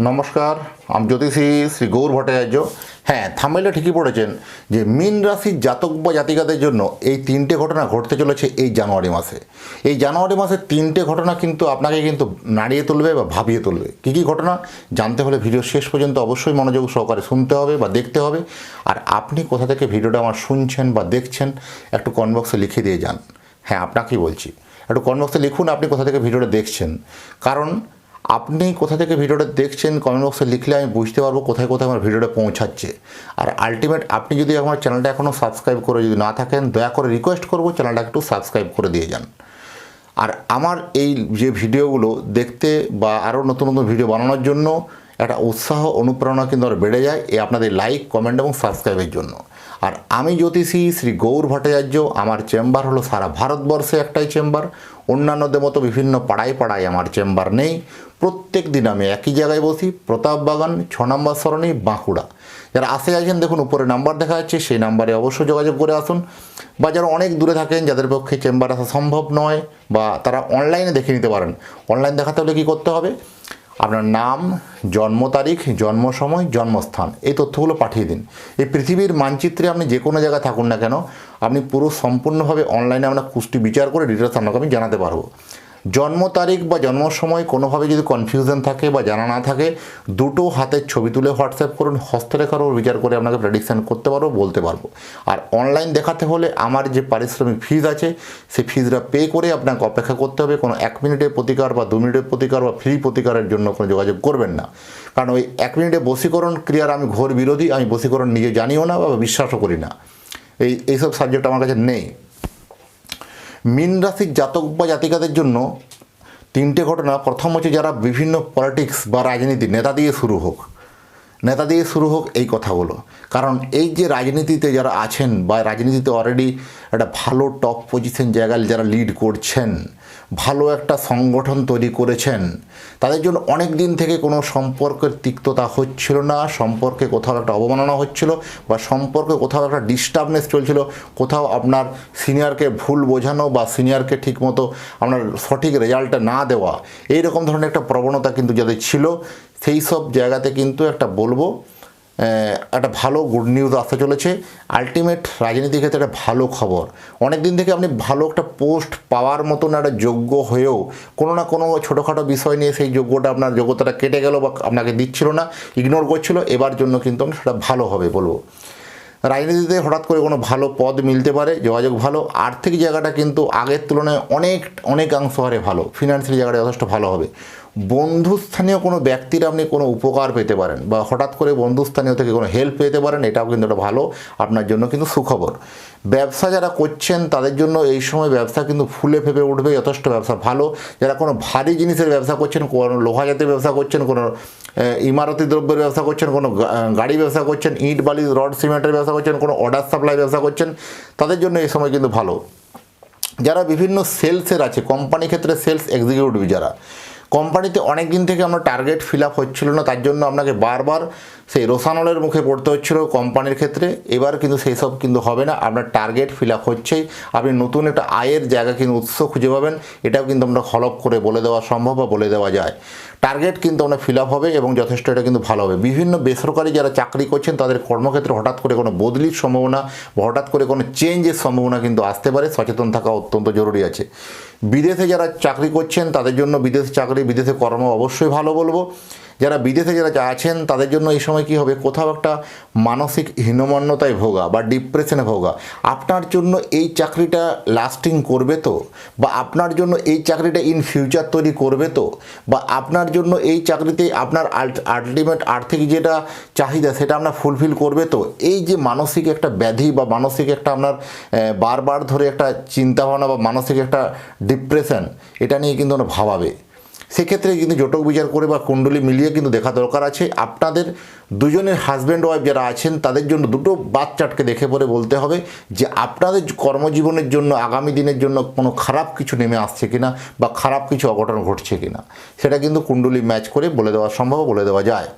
নমস্কার, আমি জ্যোতিষী শ্রী গৌর ভট্টাচার্য। হ্যাঁ, থাম্বনেইলে ঠিকই পড়েছেন যে মীন রাশির জাতক বা জাতিকাদের জন্য এই তিনটে ঘটনা ঘটতে চলেছে এই জানুয়ারি মাসে। এই জানুয়ারি মাসের তিনটে ঘটনা কিন্তু আপনাকে কিন্তু নাড়িয়ে তুলবে বা ভাবিয়ে তুলবে। কী কী ঘটনা জানতে হলে ভিডিও শেষ পর্যন্ত অবশ্যই মনোযোগ সহকারে শুনতে হবে বা দেখতে হবে। আর আপনি কোথা থেকে ভিডিওটা আমার শুনছেন বা দেখছেন একটু কমেন্ট বক্সে লিখে দিয়ে যান। হ্যাঁ, আপনাকেই বলছি, একটু কমেন্ট বক্সে লিখুন আপনি কোথা থেকে ভিডিওটা দেখছেন। কারণ আপনি কোথা থেকে ভিডিওটা দেখছেন কমেন্ট বক্সে লিখলে আমি বুঝতে পারবো কোথায় কোথায় আমার ভিডিওটা পৌঁছাচ্ছে। আর আলটিমেট আপনি যদি আমার চ্যানেলটা এখনও সাবস্ক্রাইব করে যদি না থাকেন, দয়া করে রিকোয়েস্ট করবো চ্যানেলটা একটু সাবস্ক্রাইব করে দিয়ে যান। আর আমার এই যে ভিডিওগুলো দেখতে বা আরও নতুন নতুন ভিডিও বানানোর জন্য একটা উৎসাহ অনুপ্রেরণা কিন্তু আর বেড়ে যায় এই আপনাদের লাইক, কমেন্ট এবং সাবস্ক্রাইবের জন্য। আর আমি জ্যোতিষী শ্রী গৌর ভট্টাচার্য, আমার চেম্বার হলো সারা ভারতবর্ষে একটাই চেম্বার। অন্যান্যদের মতো বিভিন্ন পাড়ায় পাড়ায় আমার চেম্বার নেই। প্রত্যেক দিন আমি একই জায়গায় বসি, প্রতাপবাগান, 6 নম্বর সরণি, বাঁকুড়া। যারা আসে আছেন দেখুন উপরে নাম্বার দেখা যাচ্ছে, সেই নাম্বারে অবশ্যই যোগাযোগ করে আসুন। বা যারা অনেক দূরে থাকেন, যাদের পক্ষে চেম্বার আসা সম্ভব নয়, বা তারা অনলাইনে দেখে নিতে পারেন। অনলাইন দেখাতে হলে কী করতে হবে? আপনার নাম, জন্ম তারিখ, জন্ম সময়, জন্মস্থান, এই তথ্যগুলো পাঠিয়ে দিন। এই পৃথিবীর মানচিত্রে আপনি যে কোনো জায়গায় থাকুন না কেন, আপনি পুরো সম্পূর্ণভাবে অনলাইনে আমরা কুষ্টি বিচার করে ডিটেলস আপনাকে আমি জানাতে পারবো। জন্ম তারিখ বা জন্ম সময় কোনোভাবে যদি কনফিউশন থাকে বা জানা না থাকে, দুটো হাতের ছবি তুলে হোয়াটসঅ্যাপ করুন, হস্তরেখার উপর বিচার করে আপনাকে প্রেডিকশান করতে পারবো, বলতে পারবো। আর অনলাইন দেখাতে হলে আমার যে পারিশ্রমিক ফিজ আছে, সেই ফিজটা পে করে আপনাকে অপেক্ষা করতে হবে। কোনো 1 মিনিটের প্রতিকার বা 2 মিনিটের প্রতিকার বা ফ্রি প্রতিকারের জন্য কোনো যোগাযোগ করবেন না। কারণ ওই 1 মিনিটে বশীকরণ ক্রিয়ার আমি ঘোর বিরোধী। আমি বশীকরণ নিজে জানিও না বা বিশ্বাসও করি না। এইসব সাবজেক্ট আমার কাছে নেই। মীন রাশির জাতক বা জাতিকাদের জন্য তিনটে ঘটনা। প্রথম হচ্ছে যারা বিভিন্ন পলিটিক্স বা রাজনীতি নেতা দিয়ে শুরু হোক এই কথাগুলো। কারণ এই যে রাজনীতিতে যারা আছেন বা রাজনীতিতে অলরেডি একটা ভালো টপ পজিশন জায়গায় যারা লিড করছেন, ভালো একটা সংগঠন তৈরি করেছেন, তাদের জন্য অনেক দিন থেকে কোনো সম্পর্কের তিক্ততা হচ্ছিল না, সম্পর্কে কোথাও একটা অবমাননা হচ্ছিল বা সম্পর্কে কোথাও একটা ডিস্টার্বনেস চলছিল, কোথাও আপনার সিনিয়রকে ভুল বোঝানো বা সিনিয়রকে ঠিকমতো আপনার সঠিক রেজাল্টটা না দেওয়া, এইরকম ধরনের একটা প্রবণতা কিন্তু যাদের ছিল, সেই সব জায়গাতে কিন্তু একটা বলবো একটা ভালো গুড নিউজ আসতে চলেছে। আলটিমেট রাজনীতির ক্ষেত্রে একটা ভালো খবর। অনেক দিন থেকে আপনি ভালো একটা পোস্ট পাওয়ার মতন একটা যোগ্য হয়েও কোনো না কোনো ছোটোখাটো বিষয় নিয়ে সেই আপনার যোগ্যতাটা কেটে গেল বা আপনাকে দিচ্ছিল না, ইগনোর করছিল। এবার জন্য কিন্তু সেটা ভালো হবে বলবো। রাজনীতিতে হঠাৎ করে কোনো ভালো পদ মিলতে পারে, যোগাযোগ ভালো। আর্থিক জায়গাটা কিন্তু আগের তুলনায় অনেকাংশ হারে ভালো। ফিনান্সিয়াল জায়গাটা যথেষ্ট ভালো হবে। বন্ধুস্থানীয় কোনো ব্যক্তির আপনি কোনো উপকার পেতে পারেন বা হঠাৎ করে বন্ধুস্থানীয় থেকে কোনো হেল্প পেতে পারেন, এটাও কিন্তু একটা ভালো আপনার জন্য কিন্তু সুখবর। ব্যবসা যারা করছেন তাদের জন্য এই সময় ব্যবসা কিন্তু ফুলে ফেপে উঠবে, যথেষ্ট ব্যবসা ভালো। যারা কোনো ভারী জিনিসের ব্যবসা করছেন, কোনো লোহা জাতীয় ব্যবসা করছেন, কোনো ইমারতি দ্রব্যের ব্যবসা করছেন, কোনো গাড়ি ব্যবসা করছেন, ইট বালি রড সিমেন্টের ব্যবসা করছেন, কোনো অর্ডার সাপ্লাই ব্যবসা করছেন, তাদের জন্য এই সময় কিন্তু ভালো। যারা বিভিন্ন সেলসের আছে, কোম্পানি ক্ষেত্রে সেলস এক্সিকিউটিভ, যারা কোম্পানিতে অনেক দিন থেকে আপনার টার্গেট ফিল আপ হচ্ছিল না, তার জন্য আপনাকে বারবার সেই রোসানলের মুখে পড়তে হচ্ছিল কোম্পানির ক্ষেত্রে। এবার কিন্তু সেই সব কিন্তু হবে না, আপনার টার্গেট ফিল আপ হচ্ছেই। আপনি নতুন একটা আয়ের জায়গা কিন্তু উৎস খুঁজে পাবেন, এটাও কিন্তু আমরা হলফ করে বলে দেওয়া সম্ভব বা বলে দেওয়া যায়। টার্গেট কিন্তু আপনার ফিল আপ হবে এবং যথেষ্ট এটা কিন্তু ভালো হবে। বিভিন্ন বেসরকারি যারা চাকরি করছেন তাদের কর্মক্ষেত্রে হঠাৎ করে কোনো বদলির সম্ভাবনা বা হঠাৎ করে কোনো চেঞ্জের সম্ভাবনা কিন্তু আসতে পারে, সচেতন থাকা অত্যন্ত জরুরি আছে। বিদেশে যারা চাকরি করছেন তাদের জন্য বিদেশে চাকরি, বিদেশে কর্ম অবশ্যই ভালো বলবো। যারা বিদেশে যারা আছেন তাদের জন্য এই সময় কী হবে, কোথাও একটা মানসিক হীনমন্যতায় ভোগা বা ডিপ্রেশনে ভোগা। আপনার জন্য এই চাকরিটা লাস্টিং করবে তো, বা আপনার জন্য এই চাকরিটা ইন ফিউচার তৈরি করবে তো, বা আপনার জন্য এই চাকরিতে আপনার আলটিমেট আর্থিক যেটা চাহিদা সেটা আপনার ফুলফিল করবে তো, এই যে মানসিক একটা ব্যাধি বা মানসিক একটা আপনার বারবার ধরে একটা চিন্তাভাবনা বা মানসিক একটা ডিপ্রেশন, এটা নিয়ে কিন্তু ভাবাবে। সেক্ষেত্রে কিন্তু জটক বিচার করে বা কুণ্ডলী মিলিয়ে কিন্তু দেখা দরকার আছে। আপনাদের দুজনের হাজব্যান্ড ওয়াইফ যারা আছেন তাদের জন্য দুটো বাচ্চাটকে দেখে পরে বলতে হবে যে আপনাদের কর্মজীবনের জন্য আগামী দিনের জন্য কোনো খারাপ কিছু নেমে আসছে কিনা বা খারাপ কিছু অঘটন ঘটছে কিনা, সেটা কিন্তু কুণ্ডলী ম্যাচ করে বলে দেওয়া সম্ভব, বলে দেওয়া যায়।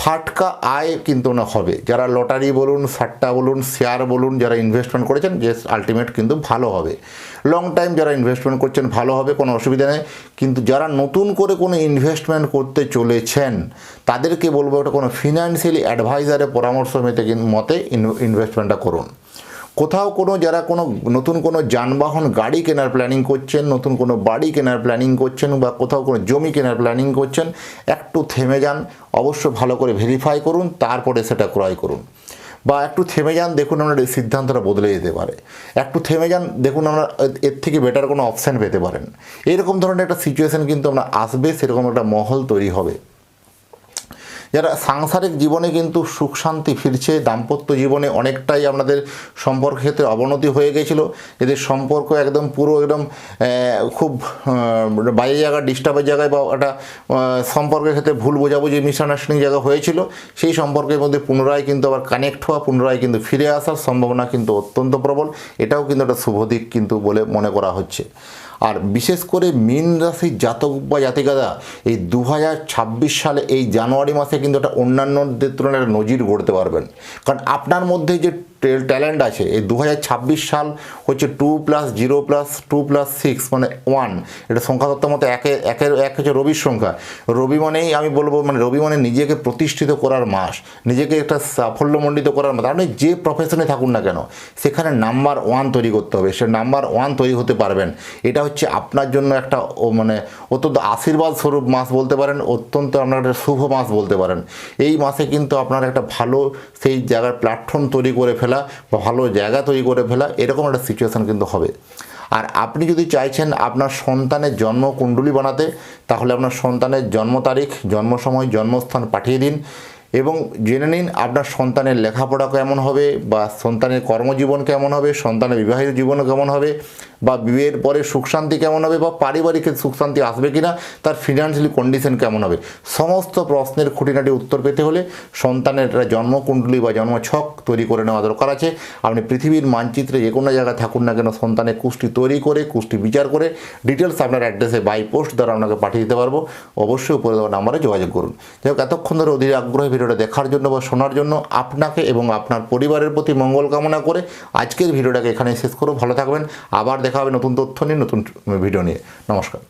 ফাটকা আয় কিন্তু না হবে। যারা লটারি বলুন, সাট্টা বলুন, শেয়ার বলুন, যারা ইনভেস্টমেন্ট করেছেন যে আলটিমেট কিন্তু ভালো হবে। লং টাইম যারা ইনভেস্টমেন্ট করছেন ভালো হবে, কোনো অসুবিধা নেই। কিন্তু যারা নতুন করে কোনো ইনভেস্টমেন্ট করতে চলেছেন তাদেরকে বলবো ওটা কোনো ফিনান্সিয়ালি অ্যাডভাইজারের পরামর্শ মতে ইনভেস্টমেন্টটা করুন। কোথাও কোনো যারা কোনো নতুন কোনো যানবাহন গাড়ি কেনার প্ল্যানিং করছেন, নতুন কোনো বাড়ি কেনার প্ল্যানিং করছেন বা কোথাও কোনো জমি কেনার প্ল্যানিং করছেন, একটু থেমে যান, অবশ্য ভালো করে ভেরিফাই করুন, তারপরে সেটা ক্রয় করুন। বা একটু থেমে যান, দেখুন আপনার এই সিদ্ধান্তটা বদলে যেতে পারে। একটু থেমে যান, দেখুন আমরা এর থেকে বেটার কোনো অপশান পেতে পারেন। এরকম ধরনের একটা সিচুয়েশান কিন্তু আমরা আসবে, সেরকম একটা মহল তৈরি হবে। যারা সাংসারিক জীবনে কিন্তু সুখ শান্তি ফিরছে, দাম্পত্য জীবনে অনেকটাই আপনাদের সম্পর্কের ক্ষেত্রে অবনতি হয়ে গেছিলো, এদের সম্পর্ক একদম পুরো একদম খুব বাইরে জায়গায়, ডিস্টার্বের জায়গায় বা একটা সম্পর্কের ক্ষেত্রে ভুল বোঝাবুঝি মিসআন্ডারস্ট্যান্ডিং জায়গা হয়েছিল, সেই সম্পর্কের মধ্যে পুনরায় কিন্তু আবার কানেক্ট হওয়া, পুনরায় কিন্তু ফিরে আসার সম্ভাবনা কিন্তু অত্যন্ত প্রবল। এটাও কিন্তু একটা শুভ দিক কিন্তু বলে মনে করা হচ্ছে। আর বিশেষ করে মীন রাশির জাতক বা জাতিকারা এই 2026 সালে এই জানুয়ারি মাসে কিন্তু একটা অন্যান্যদের তুলনায় একটা নজির গড়তে পারবেন। কারণ আপনার মধ্যে যে ট্যালেন্ট আছে, এই 2026 সাল হচ্ছে 2+0+2+6 মানে 1, এটা সংখ্যাতত্ত্বের মতো এক হচ্ছে রবির সংখ্যা। রবি মানেই আমি বলবো মানে রবি মানে নিজেকে প্রতিষ্ঠিত করার মাস, নিজেকে একটা সাফল্যমণ্ডিত করার মাস। আপনি যে প্রফেশনে থাকুন না কেন সেখানে নাম্বার 1 তৈরি করতে হবে, সে নাম্বার 1 তৈরি হতে পারবেন। এটা হচ্ছে আপনার জন্য একটা মানে অত্যন্ত আশীর্বাদ স্বরূপ মাস বলতে পারেন, অত্যন্ত আপনার একটা শুভ মাস বলতে পারেন। এই মাসে কিন্তু আপনার একটা ভালো সেই জায়গার প্ল্যাটফর্ম তৈরি করে ফেলা বা ভালো জায়গা তৈরি করে ফেলা, এরকম একটা সিচুয়েশান কিন্তু হবে। আর আপনি যদি চাইছেন আপনার সন্তানের জন্মকুণ্ডলী বানাতে, তাহলে আপনার সন্তানের জন্ম তারিখ, জন্ম সময়, জন্মস্থান পাঠিয়ে দিন এবং জেনে নিন আপনার সন্তানের লেখাপড়া কেমন হবে, বা সন্তানের কর্মজীবন কেমন হবে, সন্তানের বিবাহিত জীবন কেমন হবে, বা বিয়ের পরে সুখ শান্তি কেমন হবে, বা পারিবারিক সুখ শান্তি আসবে কিনা, তার ফিনান্সিয়ালি কন্ডিশন কেমন হবে। সমস্ত প্রশ্নের খুঁটিনাটি উত্তর পেতে হলে সন্তানের জন্মকুণ্ডলী বা জন্মছক তৈরি করে নেওয়া দরকার আছে। আপনি পৃথিবীর মানচিত্রে যে কোনো জায়গায় থাকুন না কেন, সন্তানের কুষ্টি তৈরি করে, কুষ্টি বিচার করে ডিটেলস আপনার অ্যাড্রেসে বাই পোস্ট দ্বারা আপনাকে পাঠিয়ে দিতে পারবো। অবশ্যই উপরে দেওয়া নাম্বারে যোগাযোগ করুন। যাই হোক, এতক্ষণ ধরে অধীর আগ্রহে ভিডিওটা দেখার জন্য বা শোনার জন্য আপনাকে এবং আপনার পরিবারের প্রতি মঙ্গল কামনা করে আজকের ভিডিওটাকে এখানে শেষ করব। ভালো থাকবেন, আবার দেখা হবে নতুন তথ্য নিয়ে, নতুন ভিডিও নিয়ে। নমস্কার।